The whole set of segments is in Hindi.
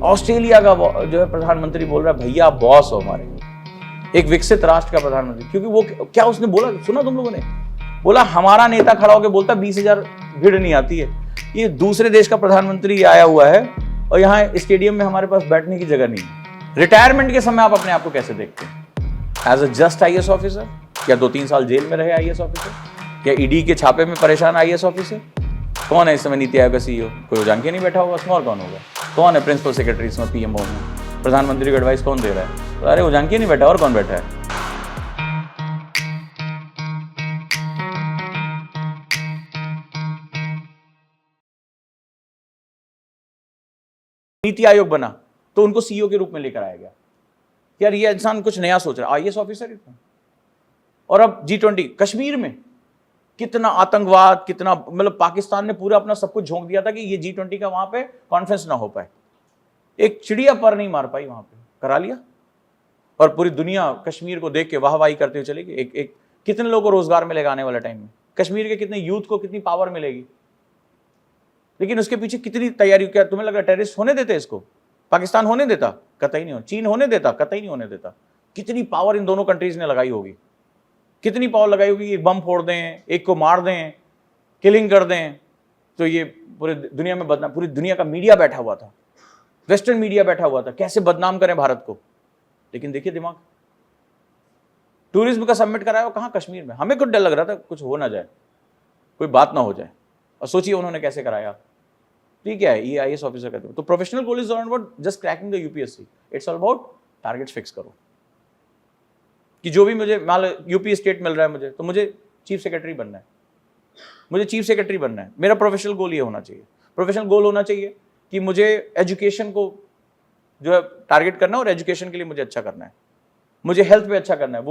ऑस्ट्रेलिया का जो है प्रधानमंत्री बोल रहा है भैया आप बॉस हो हमारे, एक विकसित राष्ट्र का प्रधानमंत्री। क्योंकि वो क्या उसने बोला, सुना तुम लोगों ने? बोला हमारा नेता खड़ा होकर बोलता 20,000 भीड़ नहीं आती है। ये दूसरे देश का प्रधानमंत्री आया हुआ है और यहाँ स्टेडियम में हमारे पास बैठने की जगह नहीं है। रिटायरमेंट के समय आप अपने आप को कैसे देखते हैं? As a just IAS officer, या 2-3 साल जेल में रहे आईएएस ऑफिसर, या ईडी के छापे में परेशान आईएएस ऑफिसर? कौन है इस समय नीति आयोग का सीईओ? कोई जान के नहीं बैठा होगा, उसमें और कौन होगा? कौन है प्रिंसिपल सेक्रेटरी इसमें, पीएमओ में? प्रधानमंत्री को एडवाइस कौन दे रहा है? तो अरे वो जान के नहीं बैठा, और कौन बैठा है? नीति आयोग बना तो उनको सीईओ के रूप में लेकर आया गया। यार ये इंसान कुछ नया सोच रहा है, आईएएस ऑफिसर इतना। और अब G20 कश्मीर में कितना आतंकवाद, कितना मतलब पाकिस्तान ने पूरा अपना सब कुछ झोंक दिया था कि ये G20 का वहां पे कॉन्फ्रेंस ना हो पाए। एक चिड़िया पर नहीं मार पाई, वहां पे करा लिया। और पूरी दुनिया कश्मीर को देख के वाहवाही करते हुए चलेगी। एक कितने लोगों को रोजगार मिलेगा आने वाले टाइम में? कश्मीर के कितने यूथ को कितनी पावर मिलेगी? लेकिन उसके पीछे कितनी तैयारी। क्या तुम्हें लग रहा है टेररिस्ट होने देते इसको? पाकिस्तान होने देता? कतई नहीं हो। चीन होने देता? कतई नहीं होने देता। कितनी पावर इन दोनों कंट्रीज ने लगाई होगी, कितनी पावर लगाई होगी। एक बम फोड़ दें, एक को मार दें, किलिंग कर दें, तो ये पूरे दुनिया में बदनाम। पूरी दुनिया का मीडिया बैठा हुआ था, वेस्टर्न मीडिया बैठा हुआ था, कैसे बदनाम करें भारत को। लेकिन देखिए दिमाग, टूरिज्म का समिट कराया कहां? कश्मीर में। हमें कुछ डर लग रहा था कुछ हो ना जाए, कोई बात ना हो जाए। और सोचिए उन्होंने कैसे कराया। ठीक है, ये आईएएस ऑफिसर कहते हैं। तो professional goal is not about just cracking the UPSC, it's all about targets fix करो। कि जो भी मुझे मान लो यूपी स्टेट मिल रहा है मुझे, तो मुझे चीफ सेक्रेटरी बनना है, मुझे चीफ सेक्रेटरी बनना है। मेरा प्रोफेशनल गोल ये होना चाहिए। प्रोफेशनल गोल होना चाहिए कि मुझे एजुकेशन को जो है टारगेट करना है, और एजुकेशन के लिए मुझे अच्छा करना है। मुझे हेल्थ पे अच्छा करना है,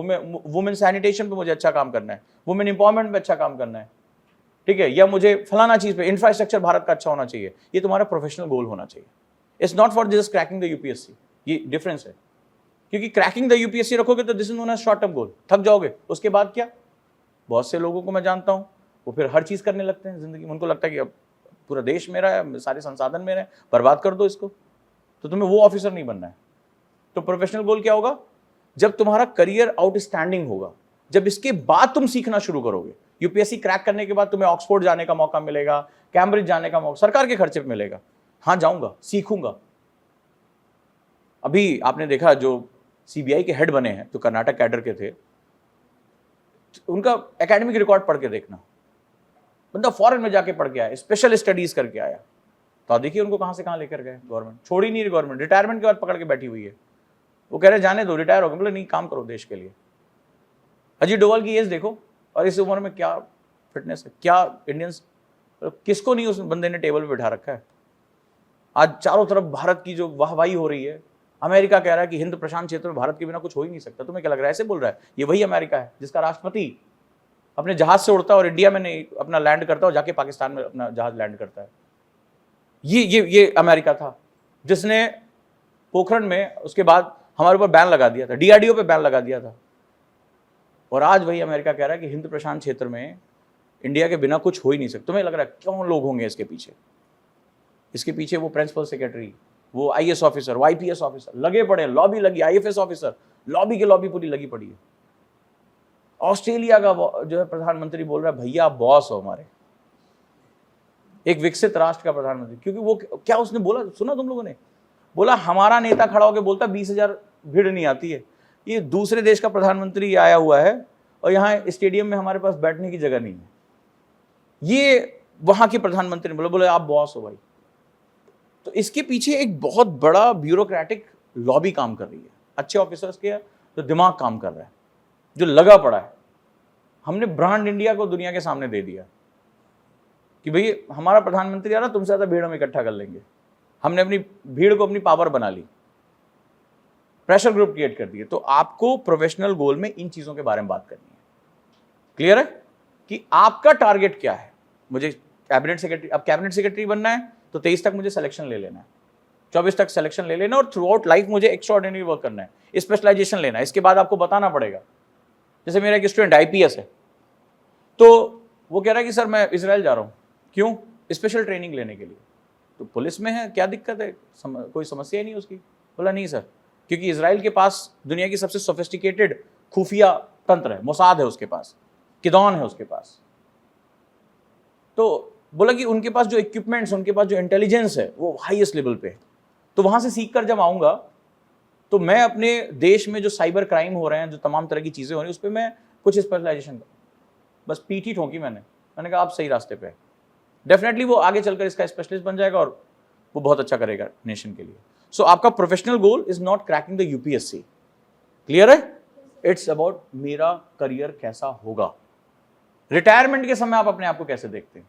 वुमेन सैनिटेशन पे मुझे अच्छा काम करना है, वुमेन एम्पावरमेंट पे अच्छा काम करना है। ठीक है, या मुझे फलाना चीज पे, इंफ्रास्ट्रक्चर भारत का अच्छा होना चाहिए। ये तुम्हारा प्रोफेशनल गोल होना चाहिए। It's not for just cracking the UPSC. ये डिफरेंस है। क्योंकि क्रैकिंग द यूपीएससी रखोगे तो this is known as short term goal, थक जाओगे। उसके बाद क्या? बहुत से लोगों को मैं जानता हूं, वो फिर हर चीज करने लगते हैं जिंदगी में। उनको लगता है कि अब पूरा देश मेरा है, सारे संसाधन मेरे हैं, बर्बाद कर दो इसको। तो तुम्हें वो ऑफिसर नहीं बनना है। तो प्रोफेशनल गोल क्या होगा? जब तुम्हारा करियर आउटस्टैंडिंग होगा, जब इसके बाद तुम सीखना शुरू करोगे। यूपीएससी क्रैक करने के बाद तुम्हें ऑक्सफोर्ड जाने का मौका मिलेगा, कैम्ब्रिज जाने का मौका, सरकार के खर्चे पे मिलेगा। हाँ जाऊंगा, सीखूंगा। अभी आपने देखा जो सीबीआई के हेड बने हैं, जो कर्नाटक कैडर के थे, उनका एकेडमिक रिकॉर्ड पढ़ के देखना। बंदा फॉरेन में जाके पढ़ के आया, स्पेशल स्टडीज करके आया। तो देखिए उनको कहां से कहां लेकर गए गवर्नमेंट। छोड़ ही नहीं रही गवर्नमेंट। रिटायरमेंट के बाद पकड़ के बैठी हुई है। वो कह रहे जाने दो, रिटायर हो गए। बोले नहीं, काम करो देश के लिए। अजीत डोभाल की एज देखो, और इस उम्र में क्या फिटनेस है, क्या इंडियंस, किसको नहीं उस बंदे ने टेबल पे बैठा रखा है। आज चारों तरफ भारत की जो वाहवाही हो रही है। अमेरिका कह रहा है कि हिंद प्रशांत क्षेत्र में भारत के बिना कुछ हो ही नहीं सकता। तुम्हें क्या लग रहा है ऐसे बोल रहा है? ये वही अमेरिका है जिसका राष्ट्रपति अपने जहाज से उड़ता है और इंडिया में नहीं अपना लैंड करता, और जाके पाकिस्तान में अपना जहाज लैंड करता है। ये अमेरिका था जिसने पोखरण में उसके बाद हमारे ऊपर बैन लगा दिया था, डीआरडीओ पे बैन लगा दिया था। और आज वही अमेरिका कह रहा है कि हिंद प्रशांत क्षेत्र में इंडिया के बिना कुछ हो ही नहीं सकता। तुम्हें लग रहा है क्यों लोग होंगे इसके पीछे? इसके पीछे वो प्रिंसिपल सेक्रेटरी, वो आईएएस ऑफिसर, वो आईपीएस ऑफिसर लगे पड़े हैं, लॉबी लगी, आईएफएस ऑफिसर, लॉबी के लॉबी पूरी लगी पड़ी है। ऑस्ट्रेलिया का जो है प्रधानमंत्री बोल रहा है भैया आप बॉस हो हमारे, एक विकसित राष्ट्र का प्रधानमंत्री। क्योंकि वो क्या उसने बोला, सुना तुम लोगों ने? बोला हमारा नेता खड़ा होकर बोलता 20,000 भीड़ नहीं आती है। ये दूसरे देश का प्रधानमंत्री आया हुआ है और यहाँ स्टेडियम में हमारे पास बैठने की जगह नहीं है। ये वहां के प्रधानमंत्री ने बोले आप बॉस हो भाई। तो इसके पीछे एक बहुत बड़ा ब्यूरोक्रेटिक लॉबी काम कर रही है, अच्छे ऑफिसर्स के जो दिमाग काम कर रहा है, जो लगा पड़ा है। हमने ब्रांड इंडिया को दुनिया के सामने दे दिया कि भाई हमारा प्रधानमंत्री आ रहा, तुमसे ज्यादा भीड़ हम इकट्ठा कर लेंगे। हमने अपनी भीड़ को अपनी पावर बना ली, प्रेशर ग्रुप क्रिएट कर दिए। तो आपको प्रोफेशनल गोल में इन चीजों के बारे में बात करनी है। क्लियर है कि आपका टारगेट क्या है? मुझे कैबिनेट सेक्रेटरी, अब कैबिनेट सेक्रेटरी बनना है तो 23 तक मुझे सिलेक्शन ले लेना है, 24 तक सिलेक्शन ले लेना, और थ्रू आउट लाइफ मुझे एक्स्ट्राऑर्डिनरी वर्क करना है, स्पेशलाइजेशन लेना है। इसके बाद आपको बताना पड़ेगा। जैसे मेरा एक स्टूडेंट आईपीएस है, तो वो कह रहा है कि सर मैं इजराइल जा रहा हूं। क्यों? स्पेशल ट्रेनिंग लेने के लिए। तो पुलिस में है, क्या दिक्कत है, कोई समस्या ही नहीं उसकी। बोला नहीं सर, क्योंकि इजराइल के पास दुनिया की सबसे सोफिस्टिकेटेड खुफिया तंत्र है, मोसाद है उसके पास, किदौन है उसके पास। तो बोला कि उनके पास जो इक्विपमेंट्स, उनके पास जो इंटेलिजेंस है वो हाईएस्ट लेवल पे है। तो वहां से सीख कर जब आऊंगा तो मैं अपने देश में जो साइबर क्राइम हो रहे हैं, जो तमाम तरह की चीजें हो रही हैं, उस पर मैं कुछ स्पेशलाइजेशन करूँ। बस पीठ ही ठोंकी मैंने कहा आप सही रास्ते पे। डेफिनेटली वो आगे चलकर इसका स्पेशलिस्ट बन जाएगा और वो बहुत अच्छा करेगा नेशन के लिए। सो आपका professional goal is not cracking the UPSC, clear है? इट्स अबाउट मेरा करियर कैसा होगा। रिटायरमेंट के समय आप अपने आप को कैसे देखते हैं?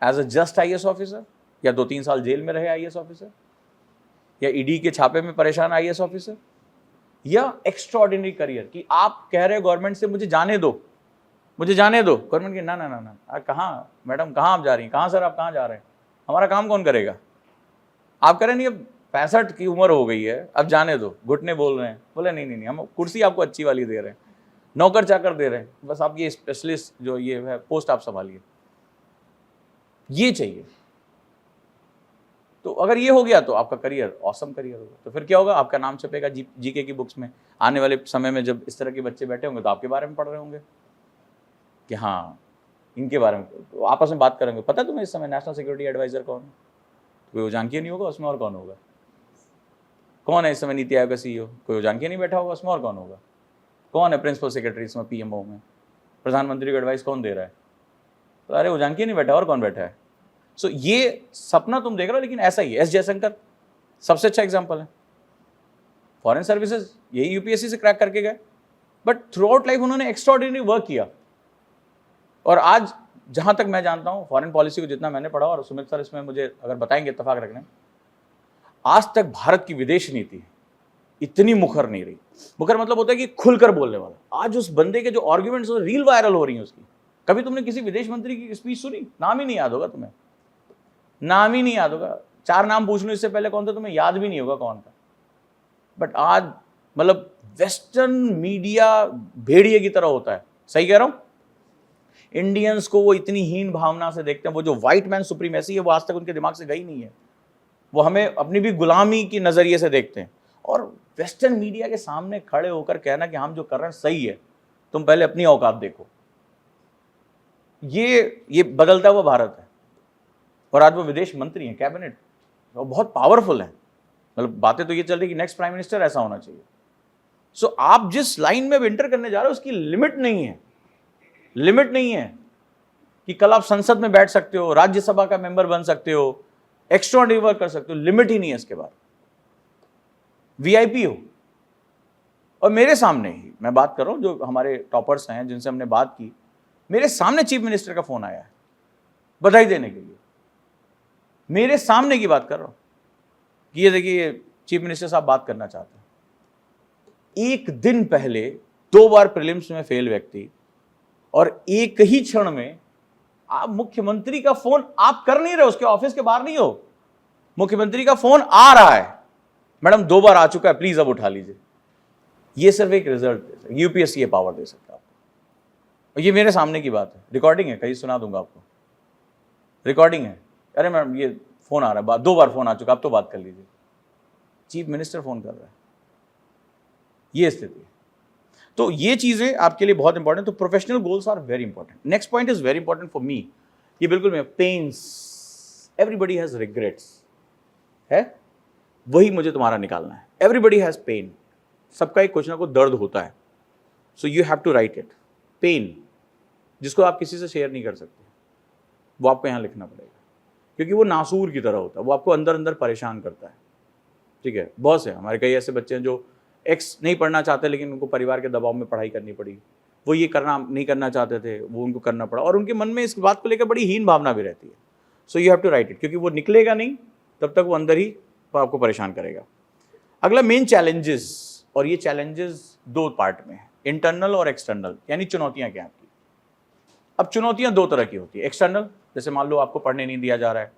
As a just IAS officer, या 2-3 साल जेल में रहे आईएएस ऑफिसर, या ईडी के छापे में परेशान आईएएस ऑफिसर, या एक्स्ट्राऑर्डिनरी करियर कि आप कह रहे हो गवर्नमेंट से मुझे जाने दो, मुझे जाने दो, गवर्नमेंट की ना ना ना ना, कहाँ मैडम, कहाँ आप जा रही हैं, कहाँ सर आप कहाँ जा रहे हैं, हमारा काम कौन करेगा? आप कह रहे नहीं अब 65 की उम्र हो गई है, अब जाने दो, घुटने बोल रहे हैं। बोले नहीं नहीं नहीं, हम कुर्सी आपको अच्छी वाली दे रहे हैं, नौकर चाकर दे रहे हैं, बस आप ये स्पेशलिस्ट जो ये है पोस्ट आप संभालिए, ये चाहिए। तो अगर ये हो गया तो आपका करियर ऑसम करियर होगा। तो फिर क्या होगा, आपका नाम छपेगा जीके की बुक्स में। आने वाले समय में जब इस तरह के बच्चे बैठे होंगे तो आपके बारे में पढ़ रहे होंगे कि हाँ इनके बारे में, तो आपस में बात करेंगे, पता है तुम्हें इस समय नेशनल सिक्योरिटी एडवाइजर कौन है? कोई वो जानकी नहीं होगा उसमें, और कौन होगा? कौन है इस समय नीति आयोग का सीईओ? कोई वो जानकी नहीं बैठा होगा उसमें, और कौन होगा? कौन है प्रिंसिपल सेक्रेटरी इसमें पीएमओ में? प्रधानमंत्री को एडवाइस कौन दे रहा है? तो अरे वो जानकी नहीं बैठा, और कौन बैठा है? सो ये सपना तुम देख रहे हो, लेकिन ऐसा ही है। एस जयशंकर सबसे अच्छा एग्जाम्पल है। फॉरेन सर्विसेज यही यूपीएससी से क्रैक करके गए, बट थ्रू आउट लाइफ उन्होंने एक्स्ट्राऑर्डिनरी वर्क किया। और आज जहां तक मैं जानता हूं, फॉरेन पॉलिसी को जितना मैंने पढ़ा, और सुमित सर इसमें मुझे अगर बताएंगे इत्तेफाक रखने, आज तक भारत की विदेश नीति इतनी मुखर नहीं रही। मुखर मतलब होता है कि खुलकर बोलने वाला। आज उस बंदे के जो आर्ग्यूमेंट्स रील वायरल हो रही हैं उसकी। कभी तुमने किसी विदेश मंत्री की स्पीच सुनी? नाम ही नहीं याद होगा तुम्हें, नाम ही नहीं याद होगा। 4 नाम पूछ लो इससे पहले कौन था, तुम्हें याद भी नहीं होगा कौन था। बट आज मतलब वेस्टर्न मीडिया भेड़िए की तरह होता है। सही कह रहा हूं? इंडियंस को वो इतनी हीन भावना से देखते हैं। वो जो व्हाइट मैन सुप्रीमेसी है वो आज तक उनके दिमाग से गई नहीं है। वो हमें अपनी भी गुलामी की नजरिए से देखते हैं। और वेस्टर्न मीडिया के सामने खड़े होकर कहना कि हम जो कर रहे हैं सही है, तुम पहले अपनी औकात देखो, ये बदलता हुआ भारत है। और आज वो विदेश मंत्री हैं, कैबिनेट, वो बहुत पावरफुल है। मतलब बातें तो ये चल रही कि नेक्स्ट प्राइम मिनिस्टर ऐसा होना चाहिए। सो आप जिस लाइन में एंटर करने जा रहे हो उसकी लिमिट नहीं है। लिमिट नहीं है कि कल आप संसद में बैठ सकते हो, राज्यसभा का मेंबर बन सकते हो, एक्स्ट्राऑर्डिनरी वर्क कर सकते हो। लिमिट ही नहीं है इसके बाद। वीआईपी हो। और मेरे सामने ही मैं बात कर रहा हूं, जो हमारे टॉपर्स हैं जिनसे हमने बात की, मेरे सामने चीफ मिनिस्टर का फोन आया है बधाई देने के लिए। मेरे सामने की बात कर रहा हूं कि ये देखिए चीफ मिनिस्टर साहब बात करना चाहते हैं। एक दिन पहले 2 बार प्रीलिम्स में फेल व्यक्ति, और एक ही क्षण में आप मुख्यमंत्री का फोन आप कर नहीं रहे, उसके ऑफिस के बाहर नहीं हो, मुख्यमंत्री का फोन आ रहा है, मैडम 2 बार आ चुका है, प्लीज अब उठा लीजिए। ये सिर्फ एक रिजल्ट दे सकता है, यूपीएससी ये पावर दे सकता है आपको। और ये मेरे सामने की बात है, रिकॉर्डिंग है, कहीं सुना दूंगा आपको, रिकॉर्डिंग है। अरे मैडम ये फोन आ रहा है, 2 बार फोन आ चुका, अब तो बात कर लीजिए। चीफ मिनिस्टर फोन कर रहा है, ये स्थिति है। तो ये चीजें आपके लिए बहुत इंपॉर्टेंट। तो professional goals are very important. Next point is very important for me, ये बिल्कुल मैं, पेन्स। एवरीबडी हैज रिग्रेट्स, है वही मुझे तुम्हारा निकालना है। एवरीबडी हैज पेन, सबका एक कुछ ना कुछ दर्द होता है। So you have to write it. Pain जिसको आप किसी से शेयर नहीं कर सकते, वो आपको यहाँ लिखना पड़ेगा, क्योंकि वो नासूर की तरह होता है, वो आपको अंदर अंदर परेशान करता है। ठीक है, बहुत से हमारे कई ऐसे बच्चे हैं जो एक्स नहीं पढ़ना चाहते, लेकिन उनको परिवार के दबाव में पढ़ाई करनी पड़ी। वो ये करना नहीं करना चाहते थे, वो उनको करना पड़ा, और उनके मन में इस बात को लेकर बड़ी हीन भावना भी रहती है। So you have to write it, क्योंकि वो निकलेगा नहीं तब तक वो अंदर ही आपको परेशान करेगा। अगला मेन चैलेंजेस, और ये चैलेंजेस 2 पार्ट में है, इंटरनल और एक्सटर्नल, यानी चुनौतियां क्या आपकी। अब चुनौतियां 2 तरह की होती है। एक्सटर्नल, जैसे मान लो आपको पढ़ने नहीं दिया जा रहा है,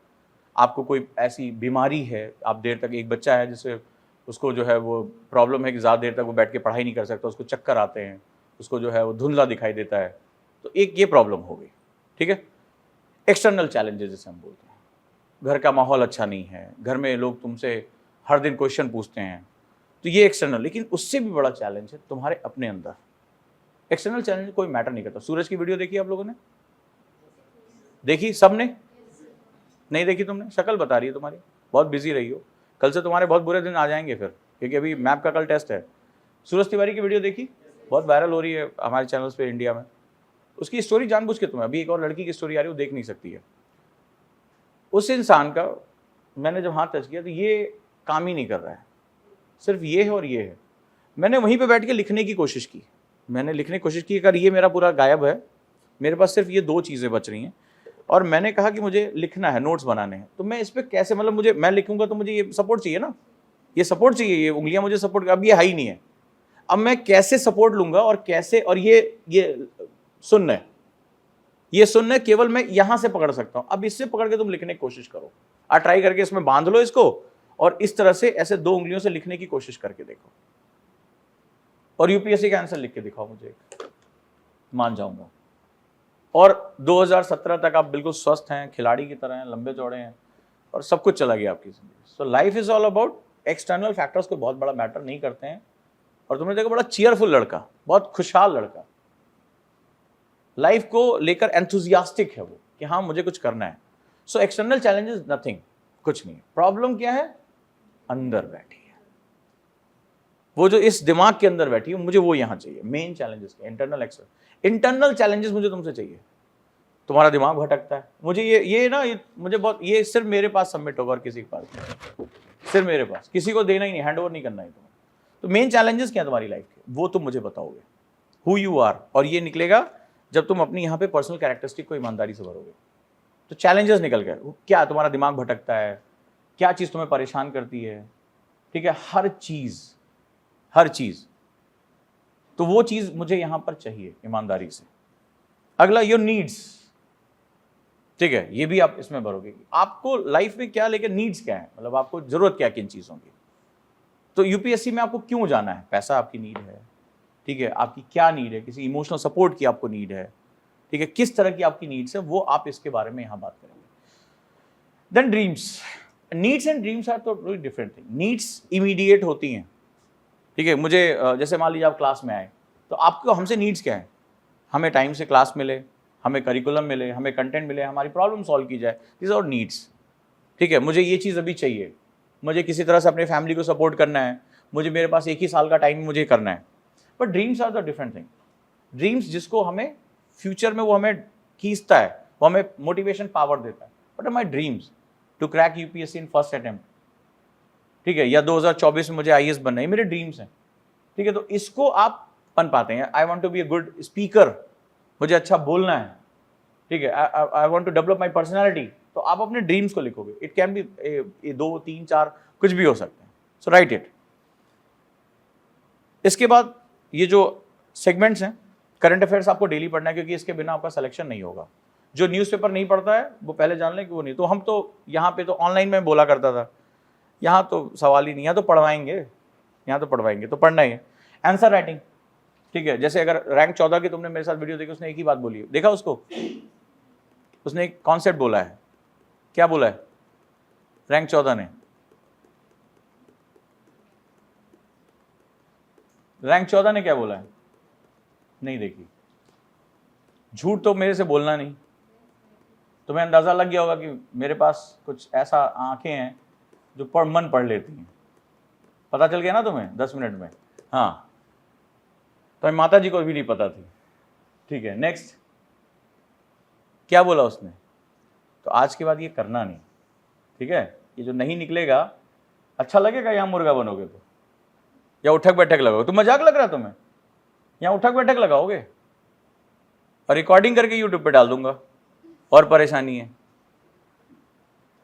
आपको कोई ऐसी बीमारी है, आप देर तक, एक बच्चा है जिससे उसको जो है वो प्रॉब्लम है कि ज़्यादा देर तक वो बैठ के पढ़ाई नहीं कर सकता, उसको चक्कर आते हैं, उसको जो है वो धुंधला दिखाई देता है, तो एक ये प्रॉब्लम हो गई। ठीक है, एक्सटर्नल चैलेंजेस जिसे हम बोलते हैं। घर का माहौल अच्छा नहीं है, घर में लोग तुमसे हर दिन क्वेश्चन पूछते हैं, तो ये एक्सटर्नल। लेकिन उससे भी बड़ा चैलेंज है तुम्हारे अपने अंदर। एक्सटर्नल चैलेंज कोई मैटर नहीं करता। सूरज की वीडियो देखी आप लोगों ने? देखी सबने? नहीं देखी तुमने? शक्ल बता रही है तुम्हारी, बहुत बिजी रही हो। कल से तुम्हारे बहुत बुरे दिन आ जाएंगे फिर, क्योंकि अभी मैप का कल टेस्ट है। सूरज तिवारी की वीडियो देखी? बहुत वायरल हो रही है हमारे चैनल्स पे इंडिया में। उसकी स्टोरी जानबूझ के तुम्हें, अभी एक और लड़की की स्टोरी आ रही है, वो देख नहीं सकती है। उस इंसान का मैंने जब हाथ टच किया तो ये काम ही नहीं कर रहा है, सिर्फ ये है और ये है। मैंने वहीं पे बैठ के लिखने की कोशिश की, मैंने लिखने की कोशिश की, अगर ये मेरा पूरा गायब है, मेरे पास सिर्फ ये 2 चीज़ें बच रही हैं, और मैंने कहा कि मुझे लिखना है, नोट्स बनाने हैं, तो मैं इस पर कैसे, मतलब मुझे, मैं लिखूंगा तो मुझे ये सपोर्ट चाहिए ना, ये सपोर्ट चाहिए, ये उंगलियां मुझे सपोर्ट, अब ये है ही नहीं है, अब मैं कैसे सपोर्ट लूंगा और कैसे, और ये सुनना है, ये सुनना है केवल मैं यहां से पकड़ सकता हूं, अब इससे पकड़ के तुम लिखने की कोशिश करो, ट्राई करके इसमें बांध लो इसको, और इस तरह से ऐसे 2 उंगलियों से लिखने की कोशिश करके देखो, और यूपीएससी का आंसर लिख के दिखाओ मुझे, मान जाऊंगा। और 2017 तक आप बिल्कुल स्वस्थ हैं, खिलाड़ी की तरह हैं, लंबे चौड़े हैं, और सब कुछ चला गया आपकी जिंदगी। So life is all about, external factors को बहुत बड़ा मैटर नहीं करते हैं। और तुमने देखा बड़ा चीयरफुल लड़का, बहुत खुशहाल लड़का, लाइफ को लेकर एंथुजियास्टिक है वो, कि हाँ मुझे कुछ करना है। सो एक्सटर्नल चैलेंजेस नथिंग, कुछ नहीं। प्रॉब्लम क्या है? अंदर बैठी है वो, जो इस दिमाग के अंदर बैठी है, मुझे वो यहां चाहिए। मेन चैलेंजेस क्या? Internal external. इंटरनल चैलेंजेस मुझे तुमसे चाहिए। तुम्हारा दिमाग भटकता है, मुझे ये मुझे बहुत, ये सिर्फ मेरे पास सबमिट होगा और किसी के पास नहीं, सिर्फ मेरे पास, किसी को देना ही नहीं, हैंड ओवर नहीं करना है तुम्हें। तो मेन चैलेंजेस क्या है तुम्हारी लाइफ के, वो तुम मुझे बताओगे, हु यू आर, और ये निकलेगा जब तुम अपनी यहाँ पे पर्सनल कैरेक्टरिस्टिक को ईमानदारी से भरोगे। तो चैलेंजेस निकल गए, क्या तुम्हारा दिमाग भटकता है, क्या चीज़ तुम्हें परेशान करती है, ठीक है, हर चीज़, तो वो चीज़ मुझे यहाँ पर चाहिए ईमानदारी से। अगला, योर नीड्स, ठीक है, ये भी आप इसमें भरोगे, आपको लाइफ में क्या, लेकिन नीड्स क्या है, मतलब आपको जरूरत क्या किन चीज़ों की। तो यूपीएससी में आपको क्यों जाना है? पैसा आपकी नीड है, ठीक है, आपकी क्या नीड है, किसी इमोशनल सपोर्ट की आपको नीड है, ठीक है, किस तरह की आपकी नीड्स है, वो आप इसके बारे में यहाँ बात करेंगे। Then dreams, needs and dreams are two different thing. Needs immediate होती हैं, ठीक है, मुझे जैसे मान लीजिए आप क्लास में आए, तो आपको हमसे नीड्स क्या है? हमें टाइम से क्लास मिले, हमें करिकुलम मिले, हमें कंटेंट मिले, हमारी प्रॉब्लम सॉल्व की जाए, दिस आर नीड्स, ठीक है। मुझे ये चीज़ अभी चाहिए, मुझे किसी तरह से अपने फैमिली को सपोर्ट करना है, मुझे, मेरे पास 1 ही साल का टाइम, मुझे करना है। But dreams are the different thing. ड्रीम्स जिसको हमें फ्यूचर में, वो हमें खींचता है, वो हमें मोटिवेशन पावर देता है। But my dreams to crack UPSC in first attempt, ठीक है, या 2024 में मुझे आईएएस बनना है, मेरे ड्रीम्स हैं, ठीक है। तो इसको आप बन पाते हैं। I want to be a good speaker, मुझे अच्छा बोलना है, ठीक है, I want to develop my personality, तो आप अपने ड्रीम्स को लिखोगे। इट कैन बी 2, 3, 4, कुछ भी हो सकते हैं। सो राइट इट। इसके बाद ये जो सेगमेंट्स हैं, करंट अफेयर्स आपको डेली पढ़ना है, क्योंकि इसके बिना आपका सिलेक्शन नहीं होगा। जो न्यूज़पेपर नहीं पढ़ता है वो पहले जान लें कि वो नहीं। तो हम तो यहाँ पे तो ऑनलाइन में बोला करता था, यहाँ तो सवाल ही नहीं, यहाँ तो पढ़वाएंगे, यहाँ तो पढ़वाएंगे, तो पढ़ना ही है। आंसर राइटिंग, ठीक है, जैसे अगर रैंक 14 की तुमने मेरे साथ वीडियो देखी, उसने एक ही बात बोली है, देखा उसको, उसने एक कॉन्सेप्ट बोला है। क्या बोला है रैंक 14 ने? रैंक 14 ने क्या बोला है? नहीं देखी। झूठ तो मेरे से बोलना नहीं, तुम्हें अंदाजा लग गया होगा कि मेरे पास कुछ ऐसा आंखें हैं जो मन पढ़ लेती हैं। पता चल गया ना तुम्हें 10 मिनट में? हाँ, तो माता जी को भी नहीं पता थी, ठीक है। नेक्स्ट, क्या बोला उसने? तो आज के बाद ये करना नहीं, ठीक है। ये जो नहीं निकलेगा, अच्छा लगेगा यहाँ मुर्गा बनोगे तो, या उठक बैठक लगाओगे तो मजाक लग रहा है तुम्हें, यहाँ उठक बैठक लगाओगे और रिकॉर्डिंग करके यूट्यूब पे डाल दूंगा, और परेशानी है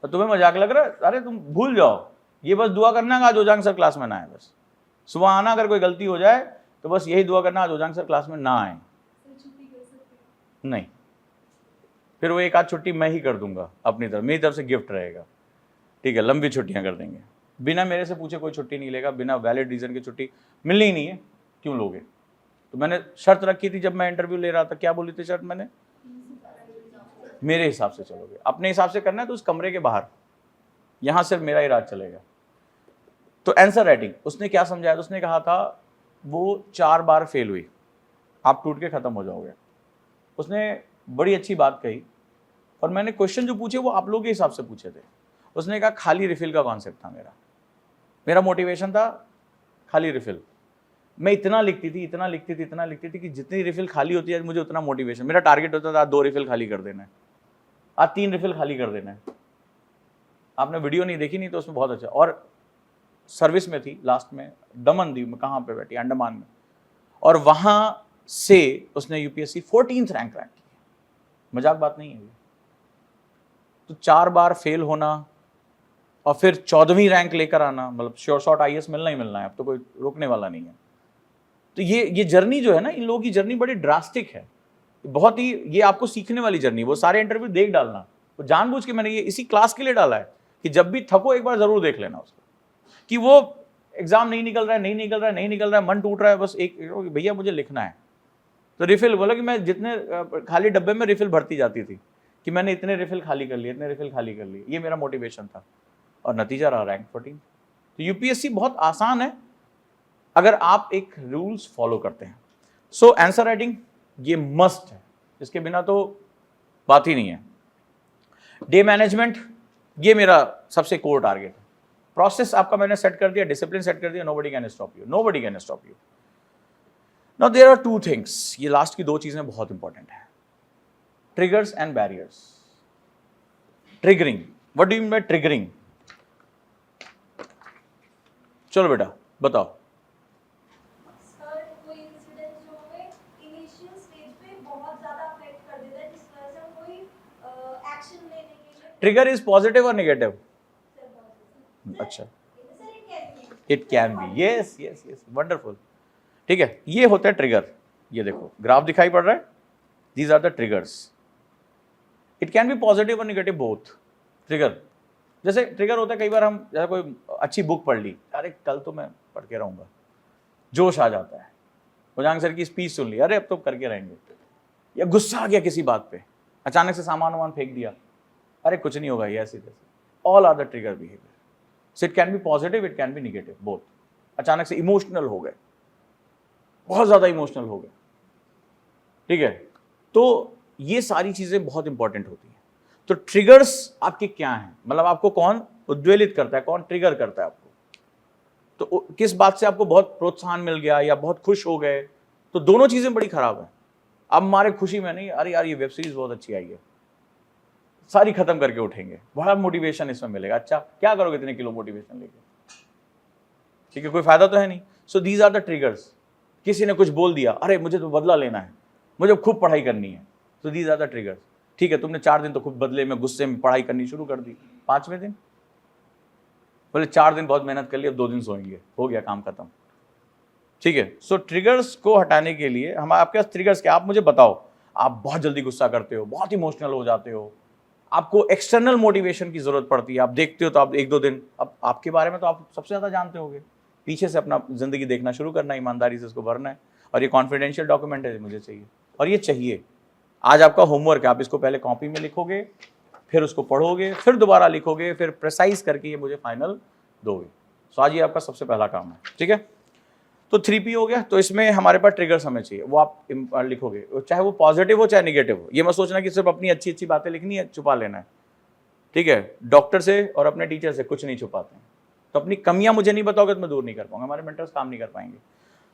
तो तुम्हें मजाक लग रहा है। अरे तुम भूल जाओ, ये बस दुआ करना आज ओजांग सर क्लास में ना आए, बस सुबह आना, अगर कोई गलती हो जाए तो बस यही दुआ करना आज ओजांग सर क्लास में ना आए। नहीं, फिर वो 1 आध छुट्टी मैं ही कर दूंगा अपनी तरफ, मेरी तरफ से गिफ्ट रहेगा, ठीक है, लंबी छुट्टियां कर देंगे। बिना मेरे से पूछे कोई छुट्टी नहीं लेगा, बिना वैलिड रीजन की छुट्टी मिलनी ही नहीं है, क्यों लोगे? तो मैंने शर्त रखी थी जब मैं इंटरव्यू ले रहा था, क्या बोली थी शर्त मैंने? मेरे हिसाब से चलोगे, अपने हिसाब से करना है तो उस कमरे के बाहर, यहां सिर्फ मेरा ही राज चलेगा। तो आंसर राइटिंग उसने क्या समझाया, तो उसने कहा था वो 4 बार फेल हुई, आप टूट के खत्म हो जाओगे। उसने बड़ी अच्छी बात कही, और मैंने क्वेश्चन जो पूछे वो आप लोगों के हिसाब से पूछे थे। उसने कहा खाली रिफिल का कॉन्सेप्ट था मेरा मोटिवेशन था खाली रिफिल। मैं इतना लिखती थी कि जितनी रिफिल खाली होती है मुझे उतना मोटिवेशन। मेरा टारगेट होता था आज 2 रिफिल खाली कर देना है, आज 3 रिफिल खाली कर देना है। आपने वीडियो नहीं देखी, नहीं तो उसमें बहुत अच्छा। और सर्विस में थी लास्ट में, दमन द्वीप में, कहाँ पे बैठी, अंडमान में, और वहां से उसने यूपीएससी 14th रैंक की है। मजाक बात नहीं है ये। तो 4 बार फेल होना और फिर 14वीं रैंक लेकर आना, मतलब श्योर शॉट आईएएस मिलना ही मिलना है, अब तो कोई रोकने वाला नहीं है। तो ये जर्नी जो है ना, इन लोगों की जर्नी बड़ी ड्रास्टिक है, बहुत ही, ये आपको सीखने वाली जर्नी। वो सारे इंटरव्यू देख डालना, वो जानबूझ के मैंने ये इसी क्लास के लिए डाला है कि जब भी थको एक बार जरूर देख लेना उसको, कि वो एग्जाम नहीं निकल रहा है, मन टूट रहा है, बस एक भैया मुझे लिखना है। तो रिफिल बोला कि मैं जितने खाली डब्बे में रिफिल भरती जाती थी कि मैंने इतने रिफिल खाली कर लिए, ये मेरा मोटिवेशन था, और नतीजा रहा रैंक 14। तो यूपीएससी बहुत आसान है अगर आप एक रूल्स फॉलो करते हैं। सो आंसर राइटिंग ये मस्ट है, इसके बिना तो बात ही नहीं है। डे मैनेजमेंट ये मेरा सबसे कोर टारगेट है। प्रोसेस आपका मैंने सेट कर दिया, डिसिप्लिन सेट कर दिया, nobody can stop you. Now there are 2 things, ये लास्ट की 2 चीजें बहुत इंपॉर्टेंट है, triggers and barriers. Triggering, what do you mean by triggering? चलो बेटा बताओ। सर कोई इंसिडेंट जो हमें इनिशियल स्टेज पे बहुत ज्यादा अफेक्ट कर देता है, जिस वजह से हम कोई एक्शन लेने के लिए ट्रिगर इज पॉजिटिव और नेगेटिव? अच्छा, it can B, yes, wonderful. ठीक है, ये होता है ट्रिगर। ये देखो ग्राफ दिखाई पड़ रहा है, these are the triggers. It can be positive और नेगेटिव बोथ। ट्रिगर जैसे ट्रिगर होता है, कई बार हम जैसे कोई अच्छी बुक पढ़ ली, अरे कल तो मैं पढ़ के रहूंगा, जोश आ जाता है। भुजंग सर की स्पीच सुन ली, अरे अब तो करके रहेंगे। या गुस्सा आ गया किसी बात पे, अचानक से सामान वामान फेंक दिया, अरे कुछ नहीं होगा, ये ऐसे तैसे। All are the trigger behaviour. So it can be positive, it can be negative, both. अचानक से इमोशनल हो गए, बहुत ज्यादा इमोशनल हो गए, ठीक है, तो ये सारी चीजें बहुत इंपॉर्टेंट होती हैं। तो ट्रिगर्स आपके क्या हैं, मतलब आपको कौन उद्वेलित करता है, कौन ट्रिगर करता है आपको, तो किस बात से आपको बहुत प्रोत्साहन मिल गया या बहुत खुश हो गए, तो दोनों चीजें बड़ी खराब है। अब हमारे खुशी में नहीं, अरे यार ये वेब सीरीज बहुत अच्छी आई है, सारी खत्म करके उठेंगे, बड़ा मोटिवेशन इसमें मिलेगा। अच्छा क्या करोगे इतने किलो मोटिवेशन लेके, ठीक है, कोई फायदा तो है नहीं। So these are the triggers. किसी ने कुछ बोल दिया, अरे मुझे तो बदला लेना है, मुझे खूब पढ़ाई करनी है, तो दीज आर द ट्रिगर्स। ठीक है, तुमने 4 दिन तो खूब बदले में गुस्से में पढ़ाई करनी शुरू कर दी, 5वें दिन बोले 4 दिन बहुत मेहनत कर ली, अब 2 दिन सोएंगे, हो गया काम खत्म। ठीक है, सो ट्रिगर्स को हटाने के लिए हम, आपके पास ट्रिगर्स क्या, आप मुझे बताओ। आप बहुत जल्दी गुस्सा करते हो, बहुत इमोशनल हो जाते हो, आपको एक्सटर्नल मोटिवेशन की जरूरत पड़ती है, आप देखते हो तो आप 1-2 दिन, अब आपके बारे में तो आप सबसे ज्यादा जानते होगे, पीछे से अपना जिंदगी देखना शुरू करना, ईमानदारी से इसको भरना है, और ये कॉन्फिडेंशियल डॉक्यूमेंट है, मुझे चाहिए, और ये चाहिए। आज आपका होमवर्क है, आप इसको पहले कॉपी में लिखोगे, फिर उसको पढ़ोगे, फिर दोबारा लिखोगे, फिर प्रिसाइज करके ये मुझे फाइनल दोगे। सो आज ये आपका सबसे पहला काम है, ठीक है। तो 3P हो गया। तो इसमें हमारे पास ट्रिगर्स हमें चाहिए, वो आप लिखोगे, चाहे वो पॉजिटिव हो चाहे निगेटिव हो। ये मत सोचना कि सिर्फ अपनी अच्छी अच्छी बातें लिखनी है, छुपा लेना है, ठीक है। डॉक्टर से और अपने टीचर से कुछ नहीं छुपाते हैं, तो अपनी कमियां मुझे नहीं बताओगे तो मैं दूर नहीं कर पाऊंगा, हमारे मेंटर्स काम नहीं कर पाएंगे।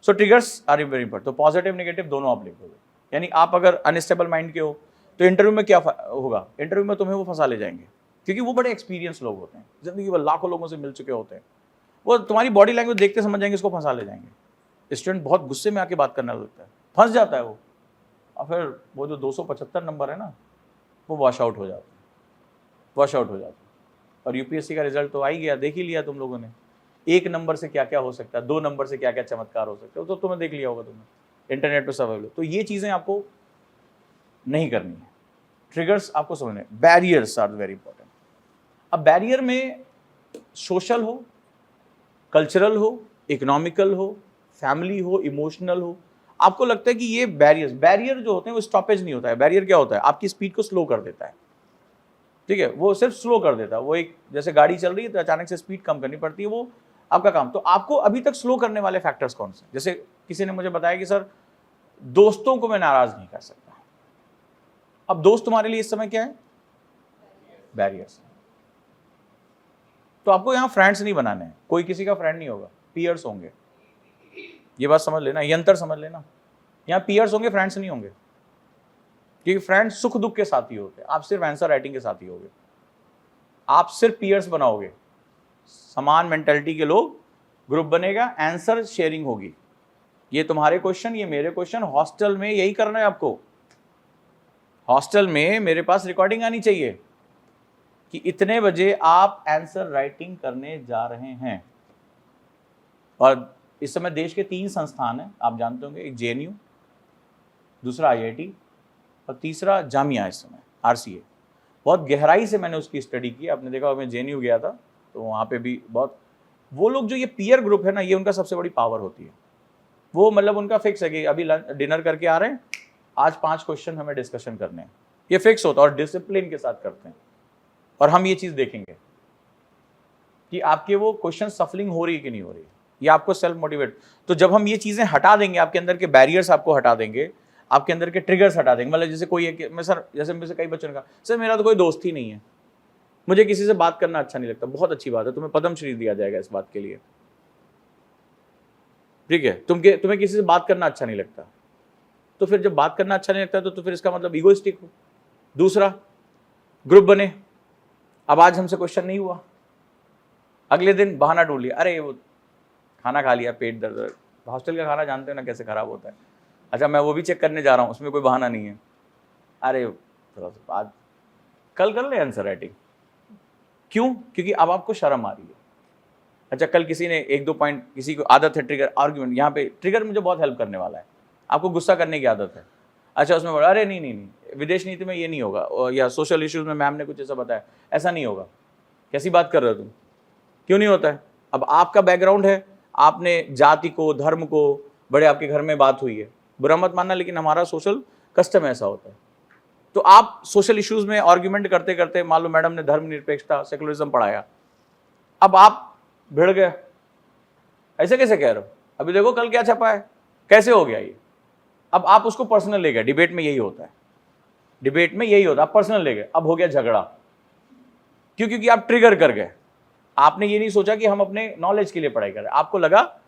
सो ट्रिगर्स आर वेरी इंपॉर्टेंट। तो पॉजिटिव नेगेटिव दोनों आप लिखोगे, यानी आप अगर अनस्टेबल माइंड के हो तो इंटरव्यू में क्या होगा, इंटरव्यू में तुम्हें वो फंसा ले जाएंगे, क्योंकि वो बड़े एक्सपीरियंस लोग होते हैं, जिंदगी में लाखों लोगों से मिल चुके होते हैं, वो तुम्हारी बॉडी लैंग्वेज देखते समझ जाएंगे, इसको फंसा ले जाएंगे। स्टूडेंट बहुत गुस्से में आके बात करने लगता है, फंस जाता है वो, और फिर वो जो 275 नंबर है ना, वो वॉश आउट हो जाता है। और यूपीएससी का रिजल्ट तो आ ही गया, देख ही लिया तुम लोगों ने, 1 नंबर से क्या क्या हो सकता है, 2 नंबर से क्या क्या चमत्कार हो सकते हो, तो तुम्हें देख लिया होगा तुमने, इंटरनेट पर सब अवेलेबल। तो ये चीज़ें आपको नहीं करनी है, ट्रिगर्स आपको समझने। Barriers are very important. अब बैरियर में सोशल हो, कल्चरल हो, इकोनॉमिकल हो, फैमिली हो, इमोशनल हो, आपको लगता है कि ये बैरियर जो होते हैं वो स्टॉपेज नहीं होता है। बैरियर क्या होता है, आपकी स्पीड को स्लो कर देता है, ठीक है, वो सिर्फ स्लो कर देता है। वो एक जैसे गाड़ी चल रही है तो अचानक से स्पीड कम करनी पड़ती है, वो आपका काम। तो आपको अभी तक स्लो करने वाले फैक्टर्स कौन से? जैसे किसी ने मुझे बताया कि सर दोस्तों को मैं नाराज नहीं कर सकता। अब दोस्त तुम्हारे लिए इस समय क्या है? बैरियर्स। तो आपको यहां फ्रेंड्स नहीं बनाने हैं, कोई किसी का फ्रेंड नहीं होगा, पीयर्स होंगे। ये बात समझ लेना, यंत्र समझ लेना। यहां पीयर्स होंगे, फ्रेंड्स नहीं होंगे, क्योंकि फ्रेंड्स सुख दुख के साथी होते हैं। आप सिर्फ आंसर राइटिंग के साथी होगे, आप सिर्फ पीयर्स बनाओगे, समान मेंटालिटी के लोग, ग्रुप बनेगा, आंसर शेयरिंग होगी। ये तुम्हारे क्वेश्चन, ये मेरे क्वेश्चन, हॉस्टल में यही करना है आपको। हॉस्टल में मेरे पास रिकॉर्डिंग आनी चाहिए कि इतने बजे आप आंसर राइटिंग करने जा रहे हैं। और इस समय देश के 3 संस्थान हैं, आप जानते होंगे, एक JNU, दूसरा IIT और तीसरा जामिया। इस समय RCA। बहुत गहराई से मैंने उसकी स्टडी की। आपने देखा, मैं JNU गया था तो वहाँ पे भी बहुत, वो लोग जो ये पीयर ग्रुप है ना, ये उनका सबसे बड़ी पावर होती है। वो मतलब उनका फिक्स है कि अभी डिनर करके आ रहे हैं, आज 5 क्वेश्चन हमें डिस्कशन करने हैं, ये फिक्स होता है और डिसिप्लिन के साथ करते हैं। और हम ये चीज़ देखेंगे कि आपके वो क्वेश्चन सफलिंग हो रही है कि नहीं हो रही है, ये आपको सेल्फ मोटिवेट। तो जब हम ये चीज़ें हटा देंगे, आपके अंदर के बैरियर्स आपको हटा देंगे, आपके अंदर के ट्रिगर्स हटा देंगे। मतलब जैसे कोई है, मैं सर, जैसे मुझसे कई बच्चों ने कहा, सर मेरा तो कोई दोस्त ही नहीं है, मुझे किसी से बात करना अच्छा नहीं लगता। बहुत अच्छी बात है, तुम्हें पद्मश्री दिया जाएगा इस बात के लिए, ठीक है। तुम्हें किसी से बात करना अच्छा नहीं लगता, तो फिर जब बात करना अच्छा नहीं लगता तो फिर इसका मतलब ईगोइस्टिक हो। दूसरा, ग्रुप बने, अब आज हमसे क्वेश्चन नहीं हुआ, अगले दिन बहाना ढूंढ लिया, अरे वो खाना खा लिया, पेट दर्द। हॉस्टल का खाना जानते हो ना कैसे खराब होता है। अच्छा, मैं वो भी चेक करने जा रहा हूँ, उसमें कोई बहाना नहीं है, अरे थोड़ा सा आज कल कर ले आंसर राइटिंग। क्यों? क्योंकि अब आपको शर्म आ रही है। अच्छा, कल किसी ने 1-2 पॉइंट, किसी को आदत है ट्रिगर आर्ग्यूमेंट, यहाँ पे ट्रिगर मुझे बहुत हेल्प करने वाला है, आपको गुस्सा करने की आदत है। अच्छा, उसमें बोला, अरे नहीं, विदेश नीति में ये नहीं होगा, या सोशल इश्यूज में मैम ने कुछ ऐसा बताया, ऐसा नहीं होगा। कैसी बात कर रहे हो तुम? क्यों नहीं होता है? अब आपका बैकग्राउंड है, आपने जाति को, धर्म को, बड़े आपके घर में बात हुई है, बुरा मत मानना, लेकिन हमारा सोशल कस्टम ऐसा होता है। तो आप सोशल इश्यूज में आर्ग्यूमेंट करते करते, मान लो मैडम ने धर्मनिरपेक्षता, सेकुलरिज्म पढ़ाया, अब आप भिड़ गए, ऐसे कैसे कह रहे हो, अभी देखो कल क्या छपा है, कैसे हो गया ये। अब आप उसको पर्सनल ले गए। डिबेट में यही होता है, डिबेट में यही होता है, आप पर्सनल ले गए, अब हो गया झगड़ा। क्यों? क्योंकि आप ट्रिगर कर गए। आपने ये नहीं सोचा कि हम अपने नॉलेज के लिए पढ़ाई कर रहे हैं, आपको लगा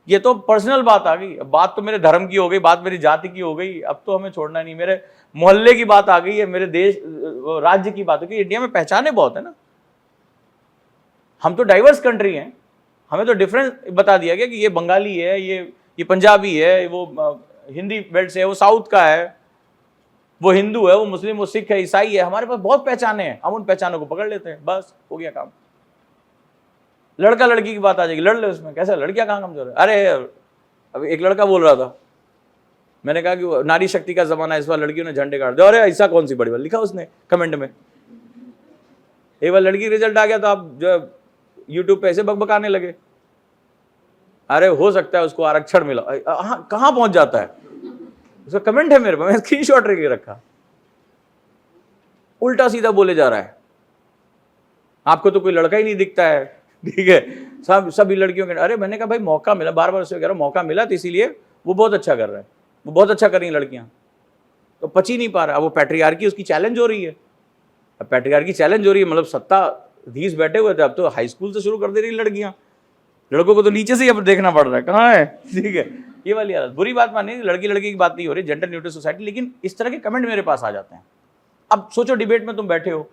ये तो पर्सनल बात आ गई, बात तो मेरे धर्म की हो गई, बात मेरी जाति की हो गई, अब तो हमें छोड़ना नहीं, मेरे मोहल्ले की बात आ गई है, मेरे देश राज्य की बात हो गई। इंडिया में पहचाने बहुत है ना, हम तो डाइवर्स कंट्री हैं, हमें तो डिफरेंस बता दिया गया कि ये बंगाली है, ये पंजाबी है, वो हिंदी बेल्ट से है, वो साउथ का है, वो हिंदू है, वो मुस्लिम, वो सिख है, ईसाई है। हमारे पास बहुत पहचाने हैं, हम उन पहचानों को पकड़ लेते हैं, बस हो गया काम। लड़का लड़की की बात आ जाएगी, लड़ ले उसमें, कैसा, लड़कियां कहाँ कमजोर है? अरे अभी एक लड़का बोल रहा था, मैंने कहा कि नारी शक्ति का जमाना है, इस बार लड़कियों ने झंडे गाड़ दिया। अरे ऐसा कौन सी बड़ी बात, लिखा उसने कमेंट में। एक बार लड़की रिजल्ट आ गया तो आप जो यूट्यूब पे ऐसे बकबकाने लगे, अरे हो सकता है उसको आरक्षण मिला। कहाँ पहुंच जाता है, उसका कमेंट है मेरे पास, मैं स्क्रीनशॉट लेके रखा। उल्टा सीधा बोले जा रहा है, आपको तो कोई लड़का ही नहीं दिखता है, ठीक है, सभी लड़कियों के। अरे मैंने कहा भाई मौका मिला, बार बार उससे कह रहा हूं मौका मिला, तो इसीलिए वो बहुत अच्छा कर रहा है, वो बहुत अच्छा कर रही हैं लड़कियां, तो पच ही नहीं पा रहा। वो पैट्रियार्की उसकी चैलेंज हो रही है, अब पैट्रियार्की चैलेंज हो रही है, मतलब सत्ताधीश बैठे हुए थे, अब तो हाई स्कूल से शुरू कर दे रही लड़कियां, लड़कों को तो नीचे से ही अब देखना पड़ रहा है, कहाँ है, ठीक है। ये वाली हालत, बुरी बात मानिए, लड़की लड़की की बात नहीं हो रही, जेंडर न्यूट्रल सोसाइटी, लेकिन इस तरह के कमेंट मेरे पास आ जाते हैं। अब सोचो डिबेट में तुम बैठे हो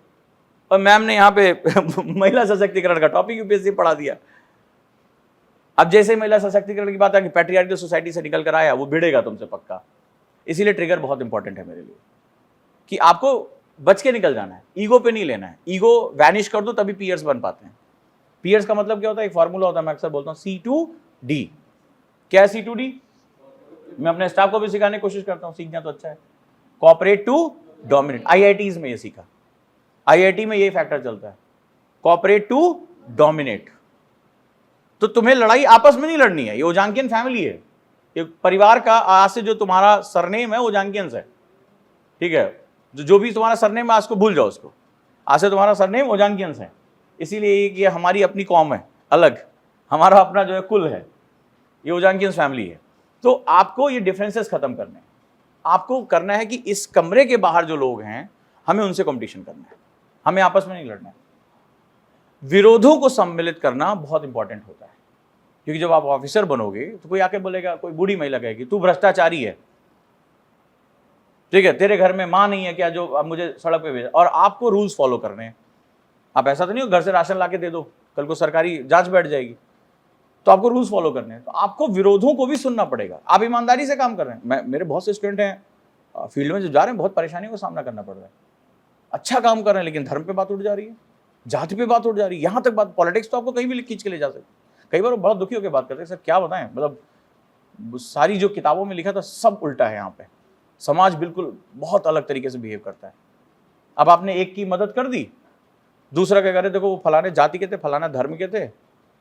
और मैम ने यहाँ पे महिला सशक्तिकरण का टॉपिक यूपीएससी पढ़ा दिया। अब जैसे महिला सशक्तिकरण की बात है कि पैट्रियार्कल सोसाइटी से निकल कर आया, वो भिड़ेगा तुमसे पक्का। इसीलिए ट्रिगर बहुत इंपॉर्टेंट है मेरे लिए, कि आपको बच के निकल जाना है, ईगो पे नहीं लेना है। ईगो वैनिश कर दो तभी पीयर्स बन पाते हैं। पीयर्स का मतलब क्या होता है, एक फॉर्मूला होता है, मैं अक्सर बोलता हूँ C2D। क्या है C2D? मैं अपने स्टाफ को भी सिखाने की कोशिश करता हूँ, सीखना तो अच्छा है। कॉपरेट टू डोमिनेट, IITs में ये सीखा, IIT में ये फैक्टर चलता है, कॉपरेट टू डोमिनेट। तो तुम्हें लड़ाई आपस में नहीं लड़नी है, ये ओजांकियन फैमिली है, ये परिवार का, आज से जो तुम्हारा सरनेम है ओजांकियंस है, ठीक है, जो भी तुम्हारा सरनेम है आज को भूल जाओ उसको। आज से तुम्हारा सरनेम ओजानकियंस है, इसीलिए कि हमारी अपनी कौम है अलग, हमारा अपना जो है कुल है, ये ओजानकियंस फैमिली है। तो आपको ये डिफरेंसेस खत्म करने हैं। आपको करना है कि इस कमरे के बाहर जो लोग हैं हमें उनसे कंपटीशन करना है, हमें आपस में नहीं लड़ना है। विरोधों को सम्मिलित करना बहुत इंपॉर्टेंट होता है, क्योंकि जब आप ऑफिसर बनोगे तो कोई आके बोलेगा, कोई बूढ़ी महिला कहेगी तू भ्रष्टाचारी है, ठीक है, तेरे घर में माँ नहीं है क्या जो अब मुझे सड़क पे भेजा, और आपको रूल्स फॉलो करने हैं। आप ऐसा तो नहीं हो घर से राशन ला के दे दो, कल को सरकारी जांच बैठ जाएगी, तो आपको रूल्स फॉलो करने हैं। तो आपको विरोधों को भी सुनना पड़ेगा। आप ईमानदारी से काम कर रहे हैं। मेरे बहुत से स्टूडेंट हैं फील्ड में जो जा रहे हैं, बहुत परेशानियों का सामना करना पड़ रहा है, अच्छा काम कर रहे हैं, लेकिन धर्म पे बात उठ जा रही है, जाति पे बात उठ जा रही है, यहाँ तक बात, पॉलिटिक्स तो आपको कहीं भी खींच के ले जा सकते। कई बार वो बहुत दुखी होकर बात करते हैं, सर क्या बताएं, मतलब सारी जो किताबों में लिखा था सब उल्टा है यहाँ पे, समाज बिल्कुल बहुत अलग तरीके से बिहेव करता है। अब आपने एक की मदद कर दी, दूसरा क्या करे, देखो वो फलाने जाति के थे, फलाना धर्म के थे,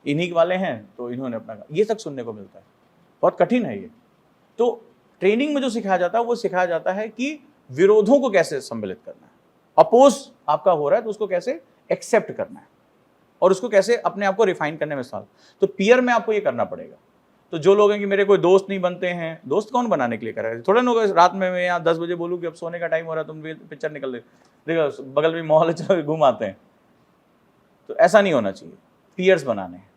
इन्हीं वाले हैं तो इन्होंने अपना, ये तक सुनने को मिलता है। बहुत कठिन है ये। तो ट्रेनिंग में जो सिखाया जाता है वो सिखाया जाता है कि विरोधों को कैसे सम्मिलित करना है, अपोज आपका हो रहा है तो उसको कैसे एक्सेप्ट करना है, और उसको कैसे अपने आप को रिफाइन करने में साल। तो पीयर में आपको ये करना पड़ेगा। तो जो लोग हैं कि मेरे कोई दोस्त नहीं बनते हैं, दोस्त कौन बनाने के लिए करेगा? थोड़ा ना होगा रात में मैं यहाँ 10 बजे बोलूँ कि अब सोने का टाइम हो रहा है, तुम भी पिक्चर निकल दे, देखो बगल में मॉल है, चलो घूम आते हैं। तो ऐसा नहीं होना चाहिए, पीयर्स बनाने हैं,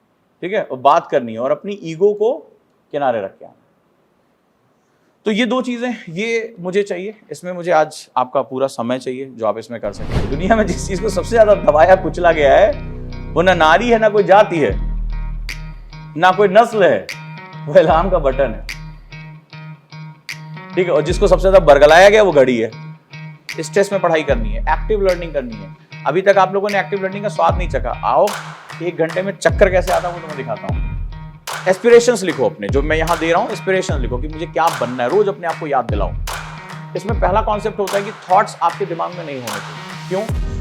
ठीक है, और बात करनी है और अपनी ईगो को किनारे रख के आना। तो ये दो चीज़ें ये मुझे चाहिए, इसमें मुझे आज आपका पूरा समय चाहिए जो आप इसमें कर सकें। दुनिया में जिस चीज़ को सबसे ज़्यादा दबाया कुचला गया है वो ना नारी है, ना कोई जाति है, ना कोई नस्ल है, वो अलार्म का बटन है, ठीक है। और जिसको सबसे ज्यादा बरगलाया गया वो घड़ी है। स्ट्रेस में पढ़ाई करनी है, एक्टिव लर्निंग करनी है। अभी तक आप लोगों ने एक्टिव लर्निंग का स्वाद नहीं चखा, आओ 1 घंटे में चक्कर कैसे आता है वो तुम्हें दिखाता हूँ। एस्पिरेशंस लिखो अपने, जो मैं यहाँ दे रहा हूँ एस्पिरेशंस लिखो कि मुझे क्या बनना है, रोज अपने आप को याद दिलाओ। इसमें पहला कॉन्सेप्ट होता है कि थॉट्स आपके दिमाग में नहीं होने चाहिए। क्यों?